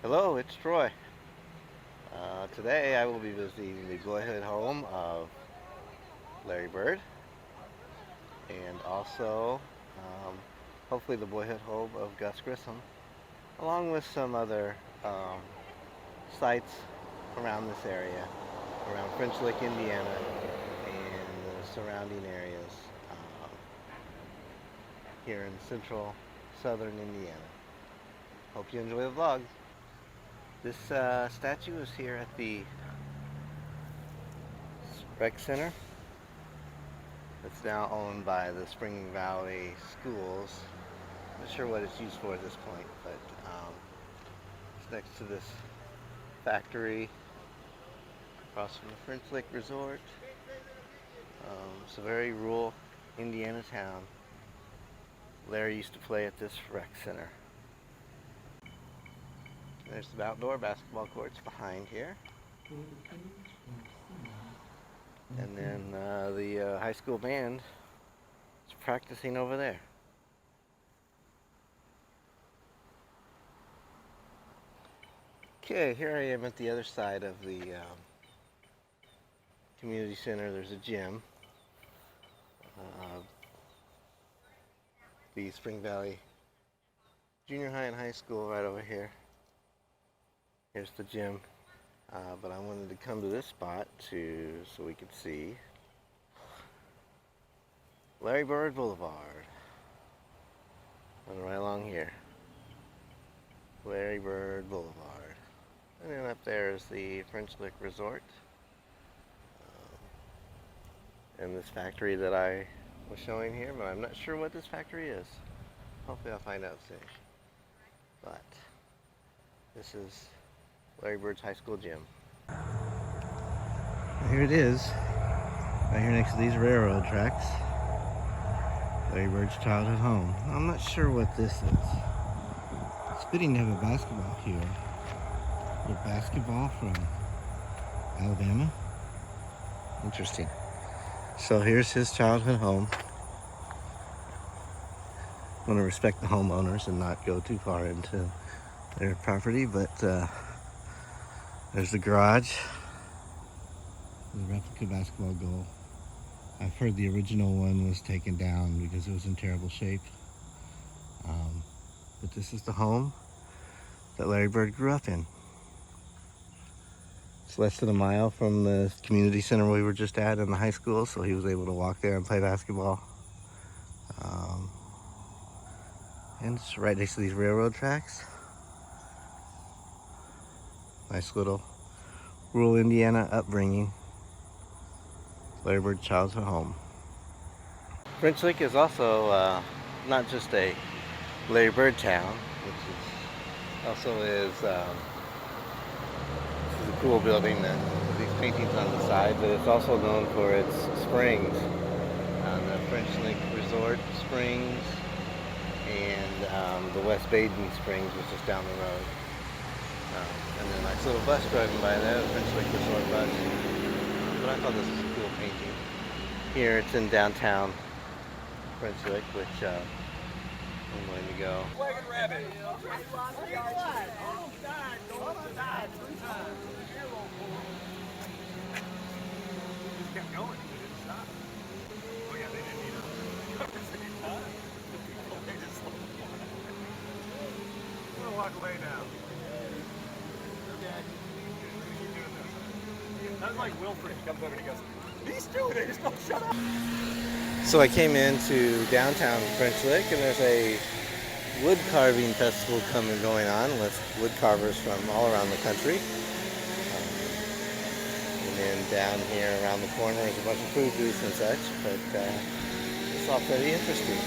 Hello, it's Troy. Today I will be visiting the boyhood home of Larry Bird and also hopefully the boyhood home of Gus Grissom, along with some other sites around this area, around French Lick, Indiana, and the surrounding areas here in central southern Indiana. Hope you enjoy the vlog. This statue is here at the rec center. It's now owned by the Spring Valley Schools. I'm not sure what it's used for at this point, but it's next to this factory across from the French Lick Resort. It's a very rural Indiana town. Larry used to play at this rec center. There's the outdoor basketball courts behind here. And then the high school band is practicing over there. Okay, here I am at the other side of the community center. There's a gym. The Spring Valley Junior High and High School right over here. Here's the gym, but I wanted to come to this spot so we could see Larry Bird Boulevard. And right along here, Larry Bird Boulevard. And then up there is the French Lick Resort. And this factory that I was showing here, but I'm not sure what this factory is. Hopefully I'll find out soon. But this is Larry Bird's high school gym. Here it is, right here next to these railroad tracks. Larry Bird's childhood home. I'm not sure what this is. It's fitting to have a basketball here. A basketball from Alabama. Interesting. So here's his childhood home. I want to respect the homeowners and not go too far into their property, but there's the garage, the replica basketball goal. I've heard the original one was taken down because it was in terrible shape. But this is the home that Larry Bird grew up in. It's less than a mile from the community center we were just at in the high school, so he was able to walk there and play basketball. And it's right next to these railroad tracks. Nice little rural Indiana upbringing. Larry Bird childhood home. French Lick is also not just a Larry Bird town, which is also is this is a cool building that these paintings on the side, but it's also known for its springs. The French Lick Resort Springs and the West Baden Springs was just down the road. And then a nice little bus driving by there, the French Lick Resort bus. But I thought this was a cool painting. Here it's in downtown French Lick, which I'm going to go. Wagon rabbit. Kept going. They didn't stop. Oh yeah, they didn't need a conversation. They just slowed down. I'm gonna walk away now. That's like Wilfred comes over and he goes, these two, they just don't shut up. So I came into downtown French Lick, and there's a wood carving festival going on with wood carvers from all around the country. And then down here around the corner is a bunch of food booths and such, but it's all pretty interesting.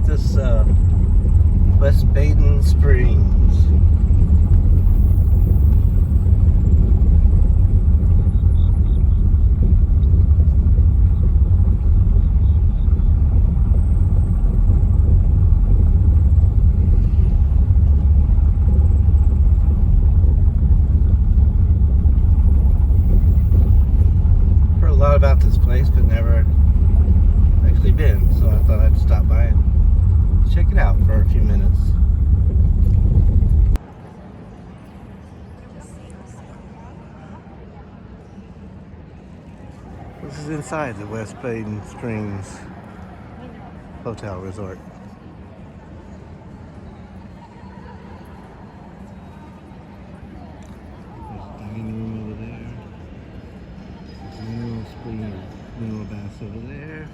this West Baden Springs. Heard a lot about this place, but never actually been, so I thought I'd stop by and check it out for a few minutes. This is inside the West Baden Springs Hotel Resort. There's a dining room over there. There's mineral spring, mineral baths over there.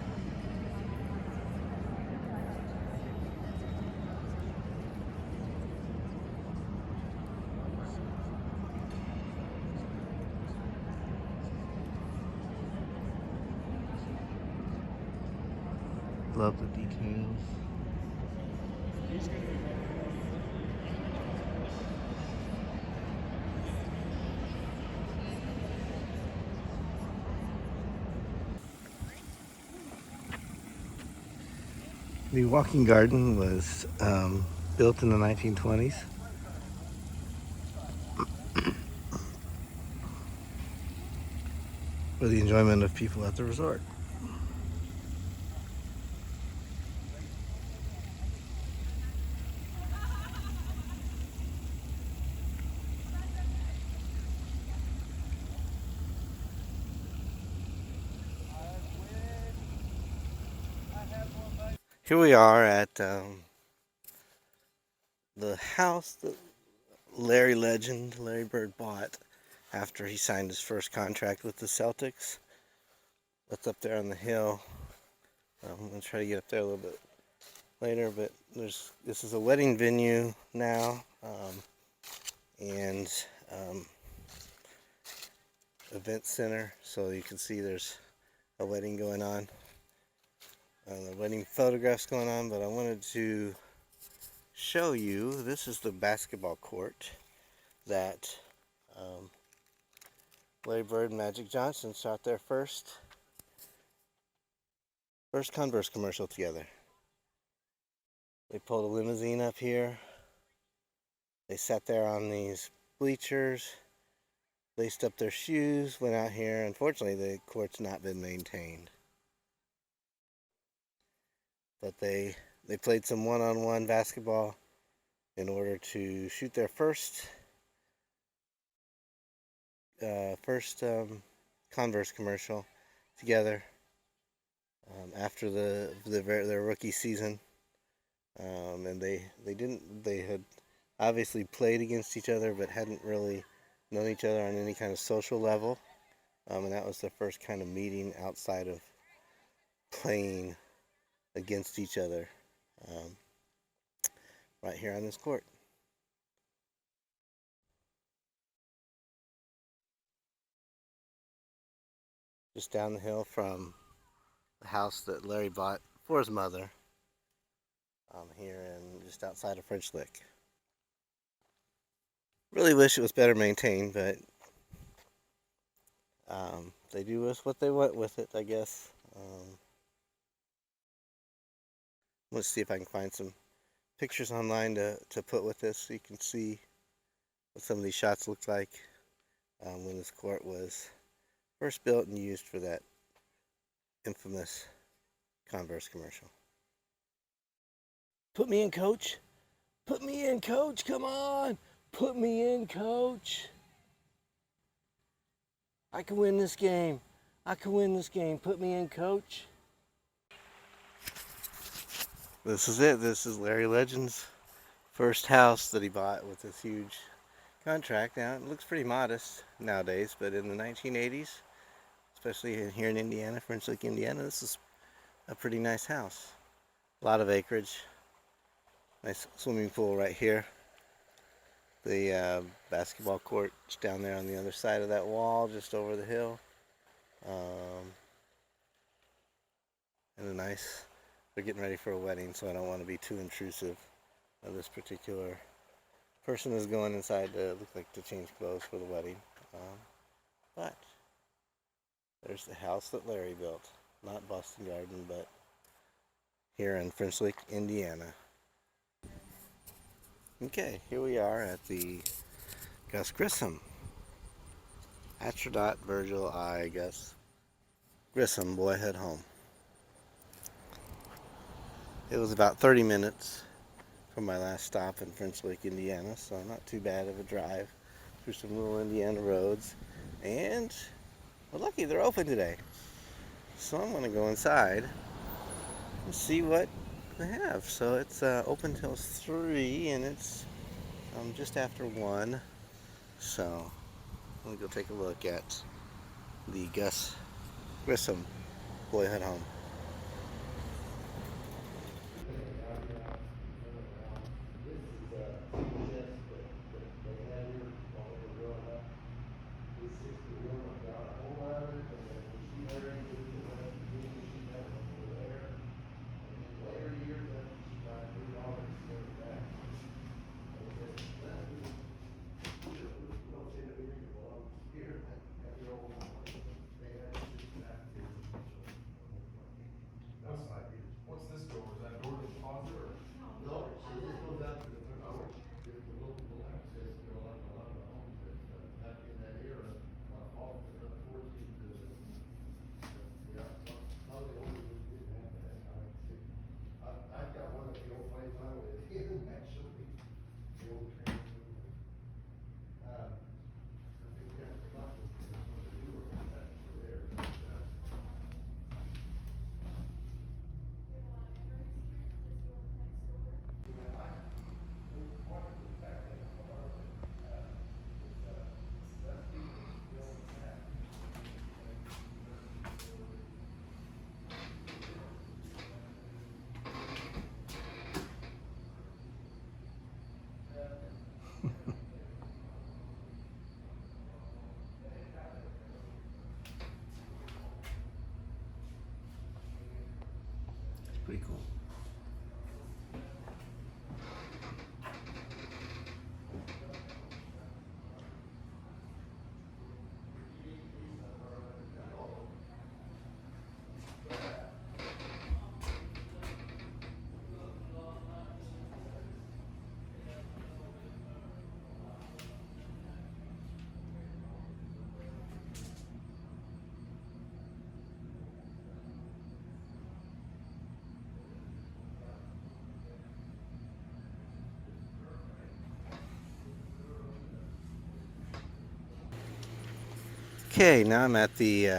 Love the details. The walking garden was built in the 1920s. For the enjoyment of people at the resort. Here we are at the house that Larry Bird bought after he signed his first contract with the Celtics. That's up there on the hill. I'm going to try to get up there a little bit later, but this is a wedding venue now, and event center, so you can see there's a wedding going on. The wedding photographs going on, but I wanted to show you, this is the basketball court that Larry Bird and Magic Johnson shot their first Converse commercial together. They pulled a limousine up here. They sat there on these bleachers, laced up their shoes, went out here. Unfortunately, the court's not been maintained. But they played some one-on-one basketball in order to shoot their first Converse commercial together after their rookie season, and they had obviously played against each other, but hadn't really known each other on any kind of social level, and that was their first kind of meeting outside of playing against each other, right here on this court. Just down the hill from the house that Larry bought for his mother, here and just outside of French Lick. Really wish it was better maintained, but they do with what they want with it, I guess. Let's see if I can find some pictures online to put with this so you can see what some of these shots looked like when this court was first built and used for that infamous Converse commercial. Put me in, coach. Put me in, coach. Come on. Put me in, coach. I can win this game. I can win this game. Put me in, coach. This is it. This is Larry Legend's first house that he bought with this huge contract. Now, it looks pretty modest nowadays, but in the 1980s, especially here in Indiana, French Lick, Indiana, this is a pretty nice house. A lot of acreage. Nice swimming pool right here. The basketball court's down there on the other side of that wall, just over the hill. And a nice they're getting ready for a wedding, so I don't want to be too intrusive. This particular person is going inside to look like to change clothes for the wedding. But there's the house that Larry built. Not Boston Garden, but here in French Lick, Indiana. Okay, here we are at the Gus Grissom. Astronaut Gus Grissom Boyhood home. It was about 30 minutes from my last stop in French Lick, Indiana, so not too bad of a drive through some little Indiana roads. And we're lucky they're open today. So I'm going to go inside and see what they have. So it's open till 3 and it's just after 1. So I'm going to go take a look at the Gus Grissom Boyhood home. What's this door? Is that door to the closet or? No, it just goes out to the front porch. The local access to a lot of the homes that back in that era, off the front porch into the, yeah, some of the older ones didn't have that. I've got one of the old place I lived in, actually, the old train. I think we have to lock this, one of the newer ones actually there. Pretty cool. Okay, now I'm at the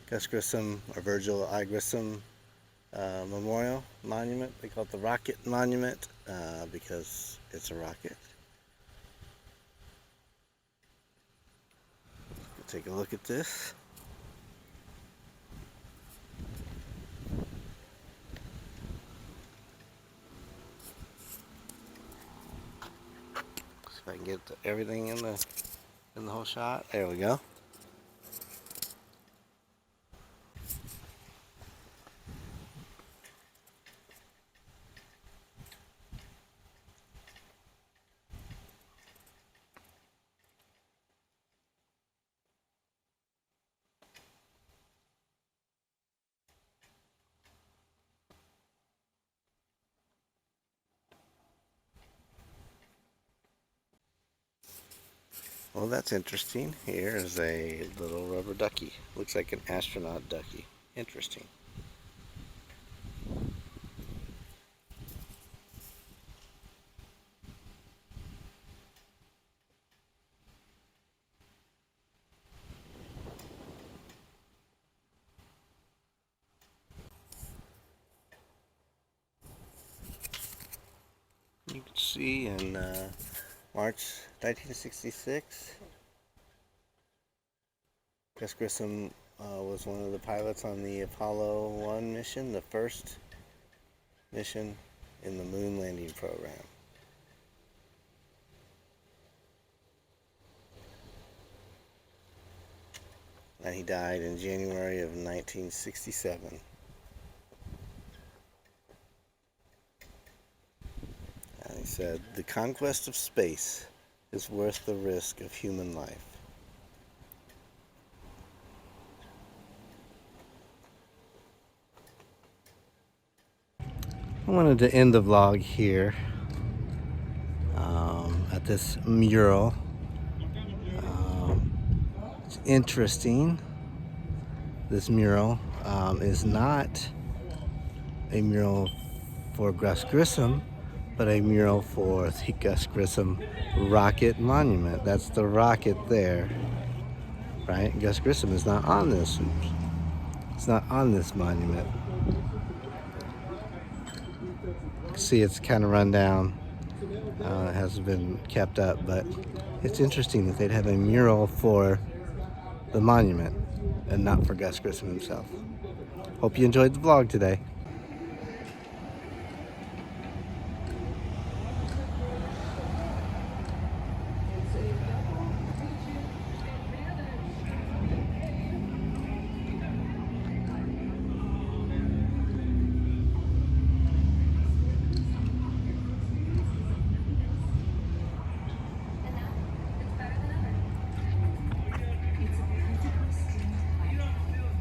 Gus Grissom or Virgil I. Grissom Memorial Monument. They call it the Rocket Monument because it's a rocket. We'll take a look at this. See if I can get everything in the whole shot. There we go. Well, that's interesting. Here is a little rubber ducky. Looks like an astronaut ducky. Interesting. You can see in March 1966, Gus Grissom was one of the pilots on the Apollo 1 mission, the first mission in the moon landing program. And he died in January of 1967. said, "The conquest of space is worth the risk of human life." I wanted to end the vlog here at this mural. It's interesting. This mural is not a mural for Gus Grissom, but a mural for the Gus Grissom rocket monument. That's the rocket there, right? Gus Grissom is not on this. It's not on this monument. See, it's kind of run down. It hasn't been kept up, but it's interesting that they'd have a mural for the monument and not for Gus Grissom himself. Hope you enjoyed the vlog today.